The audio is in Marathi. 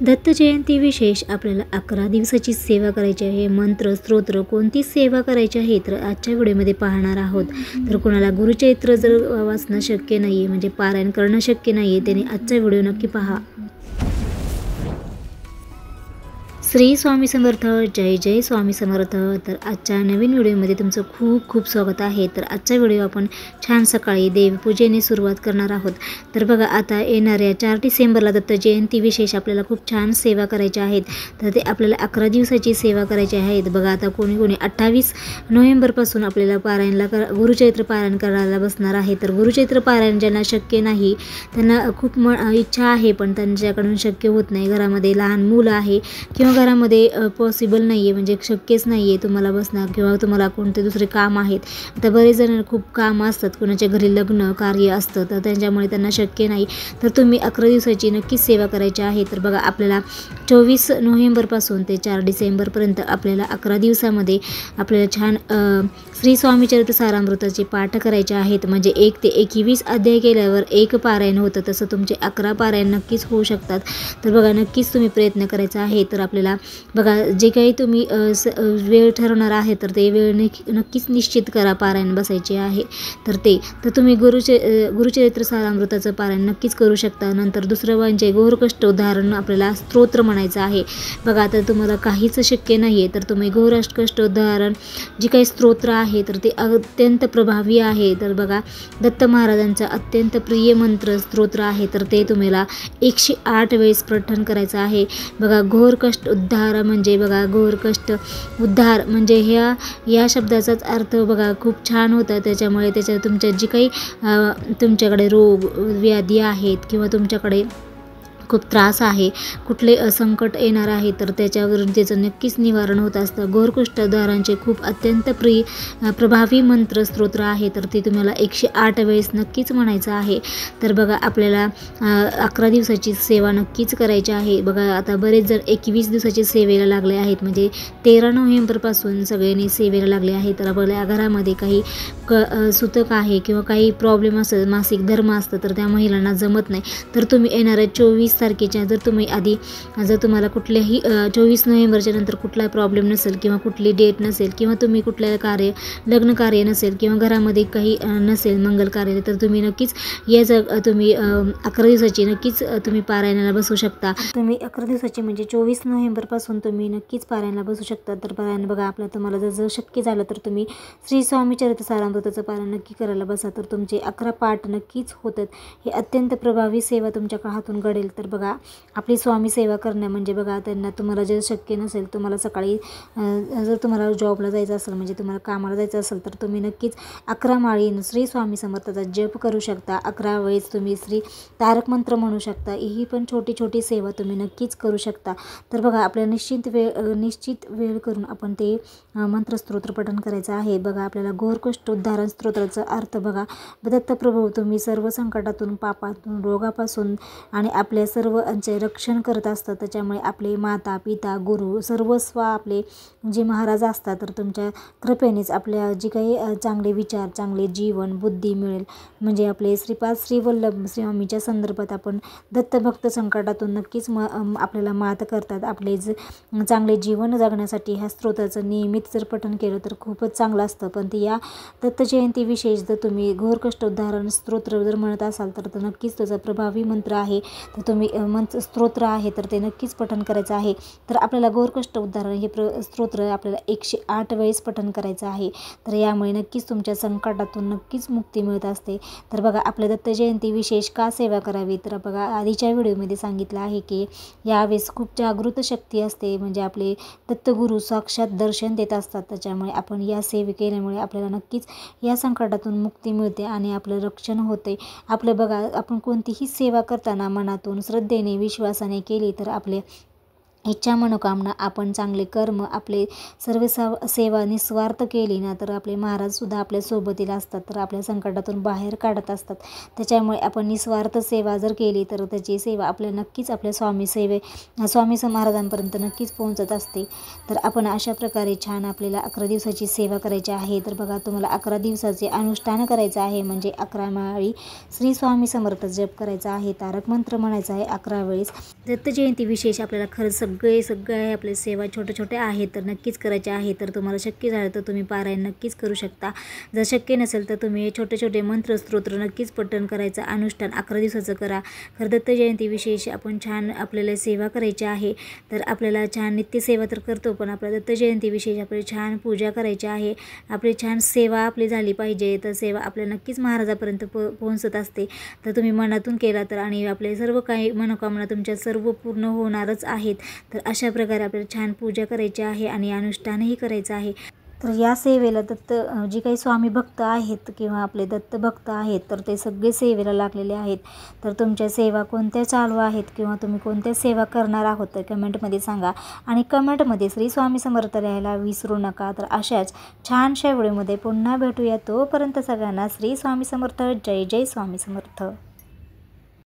दत्त जयंती विशेष आपल्याला 11 दिवसाची सेवा करायची आहे। मंत्र स्तोत्र कोणती सेवा करायची आहे तर आजच्या व्हिडिओमध्ये पाहणार आहोत। तर कोणाला गुरुचरित्र जर वाचणं शक्य नाही आहे म्हणजे पारायण करणं शक्य नाही आहे त्याने आजचा व्हिडिओ नक्की पहा। श्री स्वामी समर्थ, जय जय स्वामी समर्थ। तर आजच्या नवीन व्हिडिओमध्ये तुमचं खूप खूप स्वागत आहे। तर आजचा व्हिडिओ आपण छान सकाळी देवपूजेने सुरुवात करणार आहोत। तर बघा आता येणाऱ्या 4 डिसेंबरला दत्त जयंती विशेष आपल्याला खूप छान सेवा करायच्या आहेत। तर ते आपल्याला 11 दिवसाची सेवा करायची आहे। बघा आता कोणी कोणी 28 नोव्हेंबरपासून आपल्याला पारायणला गुरुचरित्र पारायण करायला बसणार आहे। तर गुरुचरित्र पारायण ज्यांना शक्य नाही त्यांना खूप इच्छा आहे पण त्यांच्याकडून शक्य होत नाही, घरामध्ये लहान मुलं आहे किंवा घरामध्ये पॉसिबल नाही आहे म्हणजे शक्यच नाही आहे तुम्हाला बसणं किंवा तुम्हाला कोणते दुसरे काम आहेत। आता बरेच जण खूप काम असतात, कोणाच्या घरी लग्न कार्य असतं तर त्यांच्यामुळे त्यांना शक्य नाही। तर तुम्ही 11 दिवसाची नक्कीच सेवा करायची आहे। तर बघा आपल्याला 24 नोव्हेंबरपासून ते 4 डिसेंबरपर्यंत आपल्याला 11 दिवसामध्ये आपल्याला छान श्री स्वामी चरित्र सारामृताचे पाठ करायचे आहेत। म्हणजे 1 ते 21 अध्याय केल्यावर एक पारायण होतं, तसं तुमचे 11 पारायण नक्कीच होऊ शकतात। तर बघा नक्कीच तुम्ही प्रयत्न करायचा आहे। तर आपल्याला बघा जे काही तुम्ही वेळ ठरवणार आहे तर ते वेळ नक्कीच निश्चित करा, पारायण बसायचे आहे तर तुम्ही गुरुचरित्र सारामृताचं पारायण नक्कीच करू शकता। नंतर दुसरं म्हणजे घोरकष्ट उद्धारण आपल्याला स्तोत्र म्हणायचं आहे। बघा आता तुम्हाला काहीच शक्य नाही आहे तर तुम्ही घोरकष्ट उद्धारण जे काही स्तोत्र आहे तर ते अत्यंत प्रभावी आहे। तर बघा दत्त महाराजांचा अत्यंत प्रिय मंत्र स्तोत्र आहे तर ते तुम्हाला 108 वेळेस पठण करायचं आहे। बघा घोरकष्ट उद्धार म्हणजे बघा घोरकष्ट उद्धार म्हणजे या शब्दाचाच अर्थ बघा खूप छान होता। त्याच्यामुळे तुमच्या जी काही तुमच्याकडे रोग व्याधी आहेत किंवा तुमच्याकडे खूप त्रास आहे, कुठले संकट येणार आहे तर त्याच्यावरून त्याचं नक्कीच निवारण होत असतं। घोरकष्ट उद्धारांचे खूप अत्यंत प्रभावी मंत्र स्तोत्र आहे तर ते तुम्हाला 108 वेळेस नक्कीच म्हणायचं आहे। तर बघा आपल्याला 11 दिवसाची सेवा नक्कीच करायची आहे। बघा आता बरेच जण 21 दिवसाची सेवेला लागले आहेत म्हणजे 13 नोव्हेंबरपासून सगळ्यांनी सेवेला लागले आहे। तर आपल्या घरामध्ये काही सुतक आहे किंवा काही प्रॉब्लेम असेल, मासिक धर्म असतं तर त्या महिलांना जमत नाही तर तुम्ही येणाऱ्या 24 तारखेच्या जर तुम्हाला कुठल्याही 24 नोव्हेंबरच्या नंतर कुठला प्रॉब्लेम नसेल किंवा कुठली डेट नसेल किंवा तुम्ही कुठल्या लग्न कार्य नसेल किंवा घरामध्ये काही नसेल मंगल कार्य तर तुम्ही नक्कीच तुम्ही 11 दिवसाची नक्कीच तुम्ही पारायणाला बसू शकता। तुम्ही 11 दिवसाची म्हणजे 24 नोव्हेंबरपासून तुम्ही नक्कीच पारायणाला बसू शकता। तर पारायण बघा तुम्हाला जर शक्य झालं तर तुम्ही श्री स्वामी चरित्र सारामृताचं पारायण नक्की करायला बसा तर तुमचे 11 पाठ नक्कीच होतात। हे अत्यंत प्रभावी सेवा तुमच्या हातून घडेल। तर बघा आपली स्वामी सेवा करणे म्हणजे बघा तुम्हाला जर शक्य नसेल, तुम्हाला सकाळी जर तुम्हाला जॉबला जायचं असेल म्हणजे तुम्हाला कामाला जायचं असेल तर तुम्ही नक्कीच 11 माळी श्री स्वामी समर्थाचा जप करू शकता। 11 वेळेस तुम्ही श्री तारक मंत्र म्हणू शकता। ही पण छोटी छोटी सेवा तुम्ही नक्कीच करू शकता। तर बघा आपल्या निश्चित वेळ करून आपण ते मंत्र स्तोत्र पठण करायचं आहे। बघा आपल्याला घोरकष्ट उद्धारण स्तोत्राचा अर्थ बघा दत्तप्रभू तुम्ही सर्व संकटातून, पापातून, रोगापासून आणि आपल्या सर्वांचे रक्षण करत असतात। त्याच्यामुळे आपले माता पिता गुरु सर्वस्व आपले जे महाराज असतात तर तुमच्या कृपेनेच आपल्या जे काही चांगले विचार, चांगले जीवन बुद्धी मिळेल। म्हणजे आपले श्रीपाद श्रीवल्लभ स्वामीच्या संदर्भात आपण दत्तभक्त संकटातून नक्कीच आपल्याला मात करतात। आपले चांगले जीवन जगण्यासाठी ह्या स्तोत्राचं नियमित जर पठण केलं तर खूपच चांगलं असतं। पण या दत्त जयंती विशेष जर तुम्ही घोरकष्ट उद्धारण स्तोत्र जर म्हणत असाल तर नक्कीच त्याचा प्रभावी मंत्र आहे तर तुम्ही स्तोत्र आहे तर ते नक्कीच पठण करायचं आहे। तर आपल्याला घोरकष्ट उद्धारण हे स्तोत्र आपल्याला 108 वेळेस पठण करायचं आहे। तर यामुळे नक्कीच तुमच्या संकटातून नक्कीच मुक्ती मिळत असते। तर बघा आपल्या दत्त जयंती विशेष का सेवा करावी तर बघा आधीच्या व्हिडिओमध्ये सांगितलं आहे की यावेळेस खूप जागृत शक्ती असते म्हणजे आपले दत्तगुरू साक्षात दर्शन देत असतात। त्याच्यामुळे आपण या सेवे केल्यामुळे आपल्याला नक्कीच या संकटातून मुक्ती मिळते आणि आपलं रक्षण होते। आपलं बघा आपण कोणतीही सेवा करताना मनातून श्रद्धेने विश्वासाने केली तर इच्छा मनोकामना आपण चांगले कर्म आपले सर्व सेवा निस्वार्थ केली ना तर आपले महाराजसुद्धा आपल्या सोबतीला असतात, तर आपल्या संकटातून बाहेर काढत असतात। त्याच्यामुळे आपण निस्वार्थ सेवा जर केली तर त्याची सेवा आपल्या नक्कीच आपल्या स्वामी महाराजांपर्यंत नक्कीच पोहोचत असते। तर आपण अशा प्रकारे छान आपल्याला 11 दिवसाची सेवा करायची आहे। तर बघा तुम्हाला 11 दिवसाचे अनुष्ठान करायचं आहे, म्हणजे 11 माळी श्री स्वामी समर्थ जप करायचा आहे, तारक मंत्र म्हणायचा आहे 11 वेळेस। दत्त जयंती विशेष आपल्याला खरंच सगळे आपले सेवा छोटे आहेत तर नक्कीच करायचे आहे। तर तुम्हाला शक्य झालं तर तुम्ही पारायण नक्कीच करू शकता, जर शक्य नसेल तर तुम्ही छोटे मंत्र स्तोत्र नक्कीच पठण करायचं अनुष्ठान 11 दिवसाचं करा। खरं दत्त जयंती विशेष आपण छान आपल्याला सेवा करायची आहे, तर आपल्याला छान नित्यसेवा तर करतो, पण आपल्या दत्त जयंती विशेष आपल्याला छान पूजा करायची आहे, आपली छान सेवा आपली झाली पाहिजे। तर सेवा आपल्या नक्कीच महाराजापर्यंत पोहोचत असते। तर तुम्ही मनातून केला तर आणि आपले सर्व काही मनोकामना तुमच्या सर्व पूर्ण होणारच आहेत। तर अशा प्रकारे आपल्याला छान पूजा करायची आहे आणि अनुष्ठानही करायचं आहे। तर या सेवेला जी काही स्वामी भक्त आहेत किंवा आपले दत्त भक्त आहेत तर ते सगळे सेवेला लागलेले आहेत। तर तुमच्या सेवा कोणत्या चालू आहेत किंवा तुम्ही कोणत्या सेवा करणार आहोत तर कमेंटमध्ये सांगा, आणि कमेंटमध्ये श्री स्वामी समर्थ लिहायला विसरू नका। तर अशाच छानशा व्हिडिओमध्ये पुन्हा भेटूया, तोपर्यंत सगळ्यांना श्री स्वामी समर्थ, जय जय स्वामी समर्थ।